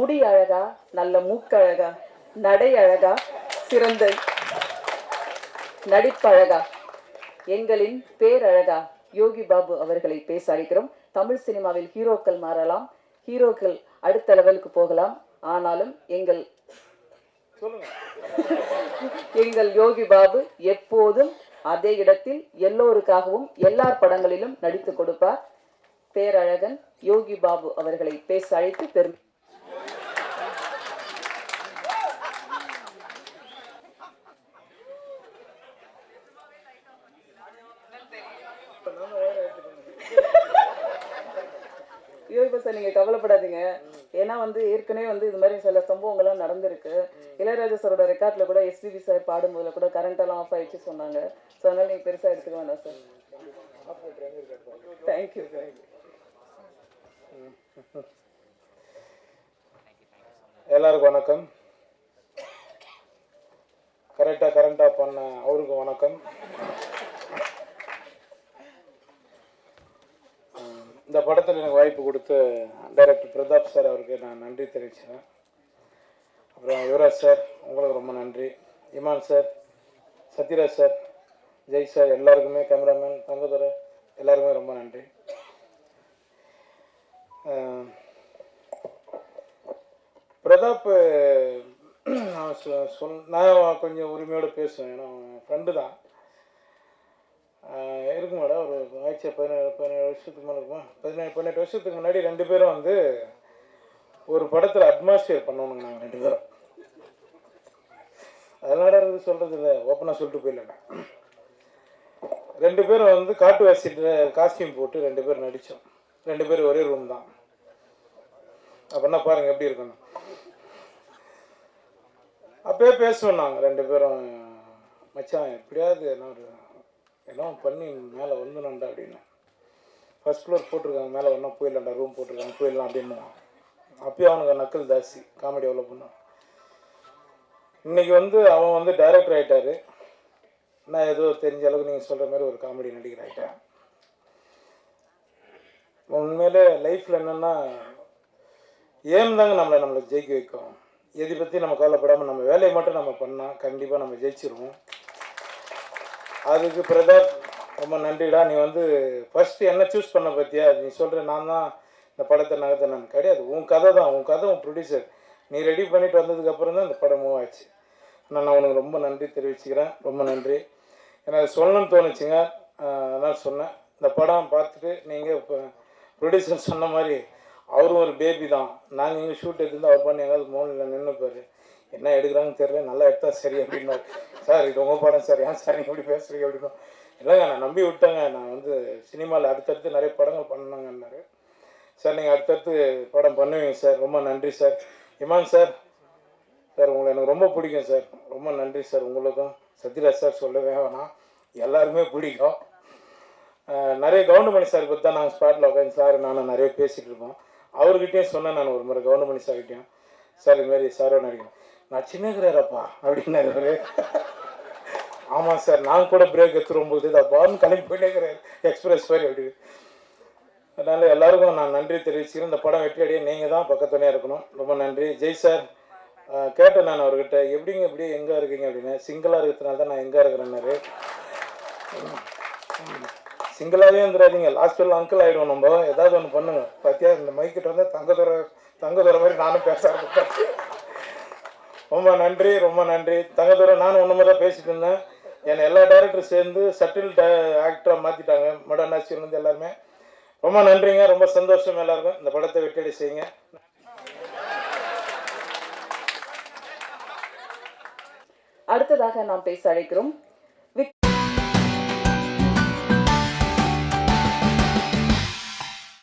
முடி அழகா, நல்ல மூக்கழகா, நடை அழகா, சிறந்த நடிப்பழகா, எங்களின் பேரழகா யோகி பாபு அவர்களை பேச அழைக்கிறோம். தமிழ் சினிமாவில் ஹீரோக்கள் மாறலாம், ஹீரோக்கள் அடுத்த லெவலுக்கு போகலாம். ஆனாலும் எங்கள் யோகி பாபு எப்போதும் அதே இடத்தில் எல்லோருக்காகவும் எல்லார் படங்களிலும் நடித்து கொடுப்பார். பேரழகன் யோகி பாபு அவர்களை பேச அழைத்து பெருமை. சார் நீங்க கவலைப்படாதீங்க. ஏன்னா ஏற்கனவே இது மாதிரி சில சம்பவங்கள்லாம் நடந்திருக்கு. இளையராஜா சாரோட ரெக்கார்ட்ல கூட எஸ்பிபி சார் பாடும்போதுல கூட கரண்ட் எல்லாம் ஆஃப் ஆயிடுச்சு சொன்னாங்க. ஸோ அதனால நீங்க பெருசா எடுத்துக்க வேண்டாம் சார். தேங்க்யூ. எல்லாருக்கும் வணக்கம். கரெக்டா பண்ண அவருக்கும் வணக்கம். இந்த படத்தில் எனக்கு வாய்ப்பு கொடுத்த டைரக்டர் பிரதாப் சார் அவருக்கு நான் நன்றி தெரிவிச்சேன். அப்புறம் யுவராஜ் சார் உங்களுக்கு ரொம்ப நன்றி. Imman sir, Sathyaraj sir, Jai sir, எல்லாருக்குமே, கேமராமேன் தங்கதுரை எல்லாருக்குமே ரொம்ப நன்றி. பிரதாப் நான் கொஞ்சம் உரிமையோடு பேசுவேன். ஏன்னா ஃப்ரெண்டு தான் இருக்கும் மேடம். ஒரு 17 வருஷத்துக்கு மேலே இருக்குமா, 18 வருஷத்துக்கு முன்னாடி 2 பேரும் ஒரு படத்தில் அட்மாஸ்பியர் பண்ணணுங்க. நாங்கள் 2 பேரும் அதனால சொல்கிறது இல்லை, ஓப்பனாக சொல்லிட்டு போயிடலங்க. 2 பேரும் காட்டுவாசி காஸ்டியூம் போட்டு 2 பேர் நடித்தோம். 2 பேர் ஒரே ரூம் தான். அப்படின்னா பாருங்கள் எப்படி இருக்கணும். அப்பயே பேசுவோம் நாங்கள் 2 பேரும், மச்சான் எப்படியாவது எல்லாம் பண்ணி மேலே வந்துடண்டா அப்படின்னு. ஃபர்ஸ்ட் ஃப்ளோர் போட்டிருக்காங்க, மேலே ஒன்றா போயிடலாண்டா, ரூம் போட்டிருக்காங்க, போயிடலாம் அப்படின்னு. அப்பயும் அவனுக்கு நக்கல் ஜாஸ்தி, காமெடி எவ்வளோ பண்ணுவான். இன்றைக்கி அவன் டைரக்டர் ஆகிட்டார். நான் ஏதோ தெரிஞ்ச அளவுக்கு நீங்கள் சொல்கிற மாதிரி ஒரு காமெடி நடிகர் ஆகிட்டேன். உண்மையிலே லைஃப்பில் என்னென்னா ஏம் தாங்க நம்மளை ஜெயிக்க வைக்கும். எதை பற்றி நம்ம கவலைப்படாமல் நம்ம வேலையை மட்டும் நம்ம பண்ணால் கண்டிப்பாக நம்ம ஜெயிச்சிருவோம். அதுக்கு பிரதாப் ரொம்ப நன்றிடா. நீ ஃபஸ்ட்டு என்ன சூஸ் பண்ண பற்றியா, நீ சொல்கிற நான் தான் இந்த படத்தை நகர்த்த நான் கிடையாது. உன் கதை தான், உன் கதை, உன் ப்ரொடியூசர் நீ ரெடி பண்ணிட்டு வந்ததுக்கப்புறம் தான் இந்த படம் மூவ் ஆச்சு. நான் உனக்கு ரொம்ப நன்றி தெரிவிச்சுக்கிறேன். ரொம்ப நன்றி. எனக்கு சொல்லணும்னு தோணுச்சுங்க, அதான் சொன்னேன். இந்த படம் பார்த்துட்டு நீங்கள் இப்போ ப்ரொடியூசர் சொன்ன மாதிரி அவரும் ஒரு பேபி தான். நாங்கள் இங்கே ஷூட் எடுத்துருந்து அவர் பண்ணி எங்காவது மோனில் நின்றுப்பார், என்ன எடுக்கிறாங்கன்னு தெரியல, நல்லா எடுத்தா சரி அப்படின்னா. சார் இது உங்கள் படம் சார், ஏன் சார் நீங்கள் இப்படி பேசுகிறீங்க அப்படின்னா. இல்லைங்க நான் நம்பி விட்டேங்க, நான் சினிமாவில் அடுத்தடுத்து நிறைய படங்கள் பண்ணாங்கன்னாரு. சார் நீங்கள் அடுத்தடுத்து படம் பண்ணுவீங்க சார், ரொம்ப நன்றி சார். இமான் சார், சார் உங்களை எனக்கு ரொம்ப பிடிக்கும் சார், ரொம்ப நன்றி சார். உங்களுக்கும் சத்யராஜ் சார் சொல்லவே வேணாம், எல்லாருமே பிடிக்கும். நிறைய கவுண்டமணி சார் பற்றி தான் நாங்கள் ஸ்பாட்டில் உட்காந்து சார் நானும் நிறைய பேசிகிட்டு இருப்போம். அவர்கிட்டையும் சொன்னேன் நான் ஒரு முறை, கவுண்டமணி சார்கிட்டையும், சார் இதுமாரி சாரோ நடிக்கணும், நான் சின்னகிறாரப்பா அப்படின்னாரு. ஆமாம் சார், நான் கூட பிரேக் எடுத்துரும்போது அப்பான்னு கிளம்பி போயிட்டேங்கிறாரு எக்ஸ்பிரஸ் மாதிரி அப்படி. அதனால் எல்லாருக்கும் நான் நன்றி தெரிவிச்சுக்கிறேன். இந்த படம் வெற்றி அடைய நீங்கள் தான் பக்கத்துலேயே இருக்கணும். ரொம்ப நன்றி. ஜெய் சார் கேட்டேன் நான் அவர்கிட்ட, எப்படிங்க இப்படி எங்கே இருக்கீங்க அப்படின்னு. சிங்கிளாக இருக்கிறதுனால தான் நான் எங்கே இருக்கிறேன்னாரு. சிங்கிளாகவே வந்துடாதீங்க, லாஸ்ட்டில் அங்கிள் ஆகிடுவோம். நம்ம ஏதாவது ஒன்று பண்ணுங்க. பார்த்தியா இந்த மைக்கிட்ட தங்கதுரை மாதிரி நானும் பேச ஆரம்பித்தேன். ரொம்ப நன்றி, ரொம்ப நன்றி. தங்கதுரை நானும் ஒன்று மாதிரி தான் பேசிட்டு இருந்தேன். என்னை எல்லா டைரக்டரும் சேர்ந்து சட்டில் ஆக்டராக மாற்றிட்டாங்க, மடன் ஆட்சியிலேருந்து எல்லாருமே. ரொம்ப நன்றிங்க, ரொம்ப சந்தோஷம் எல்லாருக்கும். இந்த படத்தை வெற்றி செய்யுங்க. அடுத்ததாக நாம் பேச அழைக்கிறோம்